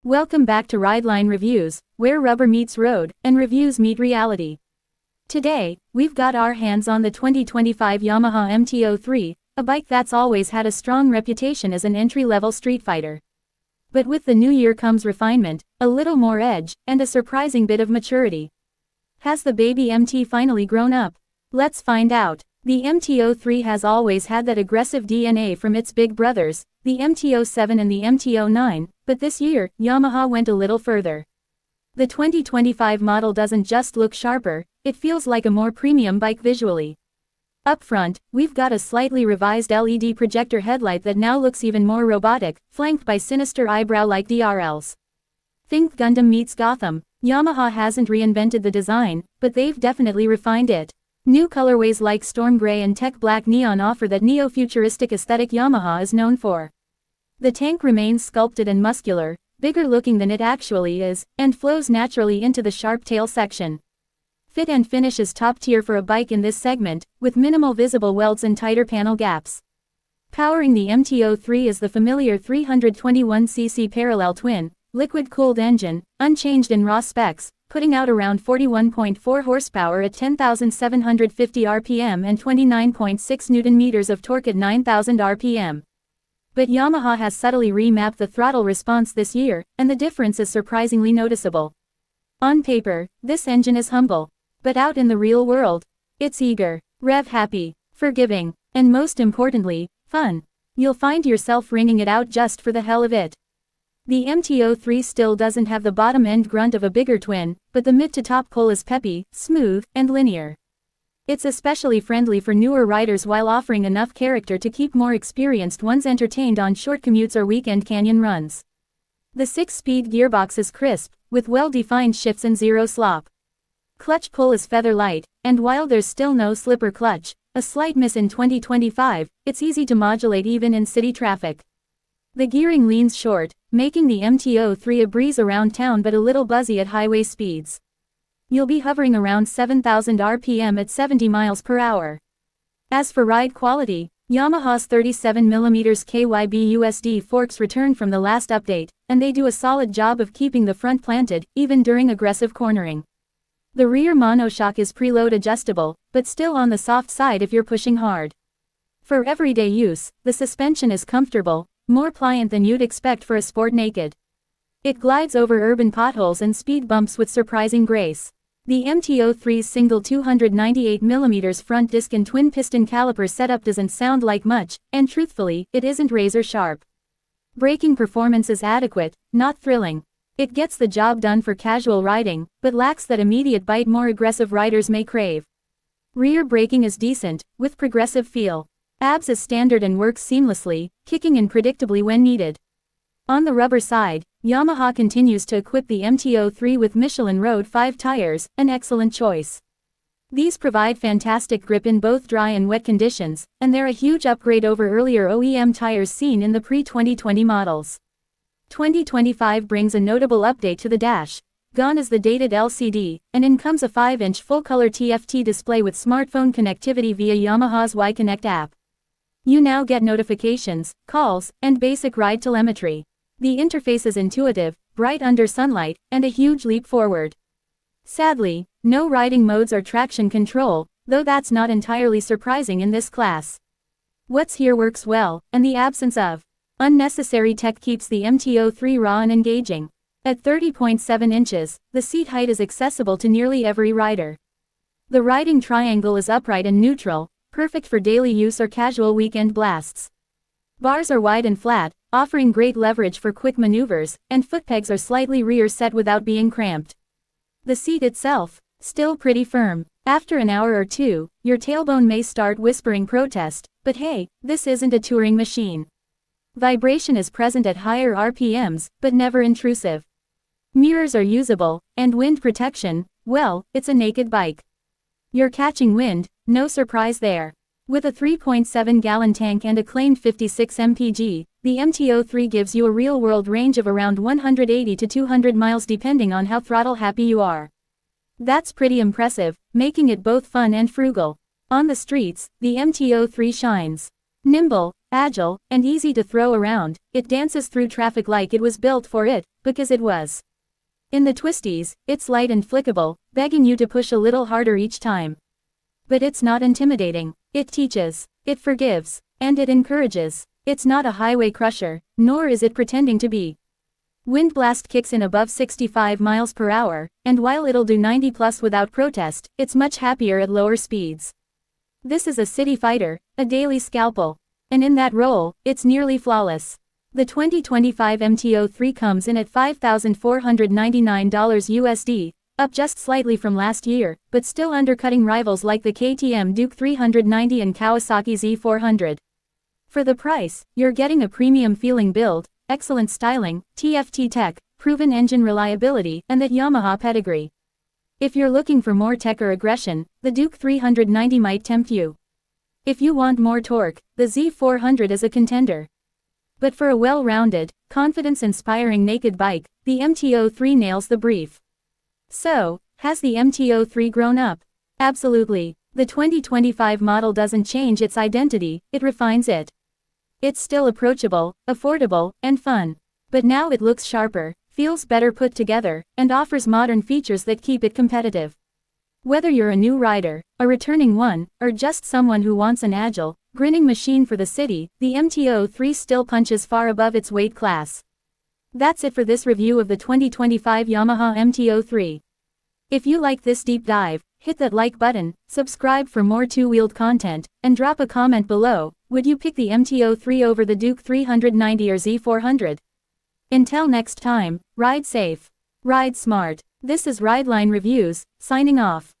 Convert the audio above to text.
Welcome back to Rideline Reviews, where rubber meets road, and reviews meet reality. Today, we've got our hands on the 2025 Yamaha MT-03, a bike that's always had a strong reputation as an entry-level street fighter. But with the new year comes refinement, a little more edge, and a surprising bit of maturity. Has the baby MT finally grown up? Let's find out. The MT-03 has always had that aggressive DNA from its big brothers, the MT-07 and the MT-09, but this year, Yamaha went a little further. The 2025 model doesn't just look sharper, it feels like a more premium bike visually. Up front, we've got a slightly revised LED projector headlight that now looks even more robotic, flanked by sinister eyebrow-like DRLs. Think Gundam meets Gotham. Yamaha hasn't reinvented the design, but they've definitely refined it. New colorways like Storm Grey and Tech Black Neon offer that neo-futuristic aesthetic Yamaha is known for. The tank remains sculpted and muscular, bigger looking than it actually is, and flows naturally into the sharp tail section. Fit and finish is top tier for a bike in this segment, with minimal visible welds and tighter panel gaps. Powering the MT-03 is the familiar 321cc parallel twin, liquid-cooled engine, unchanged in raw specs, putting out around 41.4 horsepower at 10,750 rpm and 29.6 Nm of torque at 9,000 rpm. But Yamaha has subtly remapped the throttle response this year, and the difference is surprisingly noticeable. On paper, this engine is humble. But out in the real world, it's eager, rev-happy, forgiving, and most importantly, fun. You'll find yourself ringing it out just for the hell of it. The MT-03 still doesn't have the bottom-end grunt of a bigger twin, but the mid-to-top pull is peppy, smooth, and linear. It's especially friendly for newer riders while offering enough character to keep more experienced ones entertained on short commutes or weekend canyon runs. The 6-speed gearbox is crisp, with well-defined shifts and zero slop. Clutch pull is feather light, and while there's still no slipper clutch, a slight miss in 2025, it's easy to modulate even in city traffic. The gearing leans short, making the MT-03 a breeze around town but a little buzzy at highway speeds. You'll be hovering around 7,000 rpm at 70 miles per hour. As for ride quality, Yamaha's 37mm KYB USD forks returned from the last update, and they do a solid job of keeping the front planted, even during aggressive cornering. The rear monoshock is preload adjustable, but still on the soft side if you're pushing hard. For everyday use, the suspension is comfortable, more pliant than you'd expect for a sport naked. It glides over urban potholes and speed bumps with surprising grace. The MT-03's single 298mm front disc and twin-piston caliper setup doesn't sound like much, and truthfully, it isn't razor sharp. Braking performance is adequate, not thrilling. It gets the job done for casual riding, but lacks that immediate bite more aggressive riders may crave. Rear braking is decent, with progressive feel. ABS is standard and works seamlessly, kicking in predictably when needed. On the rubber side, Yamaha continues to equip the MT-03 with Michelin Road 5 tires, an excellent choice. These provide fantastic grip in both dry and wet conditions, and they're a huge upgrade over earlier OEM tires seen in the pre-2020 models. 2025 brings a notable update to the dash. Gone is the dated LCD, and in comes a 5-inch full-color TFT display with smartphone connectivity via Yamaha's Y-Connect app. You now get notifications, calls, and basic ride telemetry. The interface is intuitive, bright under sunlight, and a huge leap forward. Sadly, no riding modes or traction control, though that's not entirely surprising in this class. What's here works well, and the absence of unnecessary tech keeps the MT-03 raw and engaging. At 30.7 inches, the seat height is accessible to nearly every rider. The riding triangle is upright and neutral, perfect for daily use or casual weekend blasts. Bars are wide and flat, offering great leverage for quick maneuvers, and footpegs are slightly rear set without being cramped. The seat itself, still pretty firm. After an hour or two, your tailbone may start whispering protest, but hey, this isn't a touring machine. Vibration is present at higher RPMs, but never intrusive. Mirrors are usable, and wind protection, well, it's a naked bike. You're catching wind, no surprise there. With a 3.7-gallon tank and a claimed 56 mpg, the MT-03 gives you a real-world range of around 180 to 200 miles depending on how throttle-happy you are. That's pretty impressive, making it both fun and frugal. On the streets, the MT-03 shines. Nimble, agile, and easy to throw around. It dances through traffic like it was built for it, because it was. In the twisties, it's light and flickable, begging you to push a little harder each time. But it's not intimidating. It teaches, it forgives, and it encourages. It's not a highway crusher, nor is it pretending to be. Wind blast kicks in above 65 miles per hour, and while it'll do 90 plus without protest, it's much happier at lower speeds. This is a city fighter, a daily scalpel. And in that role, it's nearly flawless. The 2025 MT-03 comes in at $5,499 USD, up just slightly from last year, but still undercutting rivals like the KTM Duke 390 and Kawasaki Z400. For the price, you're getting a premium-feeling build, excellent styling, TFT tech, proven engine reliability, and that Yamaha pedigree. If you're looking for more tech or aggression, the Duke 390 might tempt you. If you want more torque, the Z400 is a contender. But for a well-rounded, confidence-inspiring naked bike, the MT-03 nails the brief. So, has the MT-03 grown up? Absolutely. The 2025 model doesn't change its identity, it refines it. It's still approachable, affordable, and fun. But now it looks sharper, feels better put together, and offers modern features that keep it competitive. Whether you're a new rider, a returning one, or just someone who wants an agile, grinning machine for the city, the MT-03 still punches far above its weight class. That's it for this review of the 2025 Yamaha MT-03. If you like this deep dive, hit that like button, subscribe for more two-wheeled content, and drop a comment below. Would you pick the MT-03 over the Duke 390 or Z400? Until next time, ride safe. Ride smart. This is Rideline Reviews, signing off.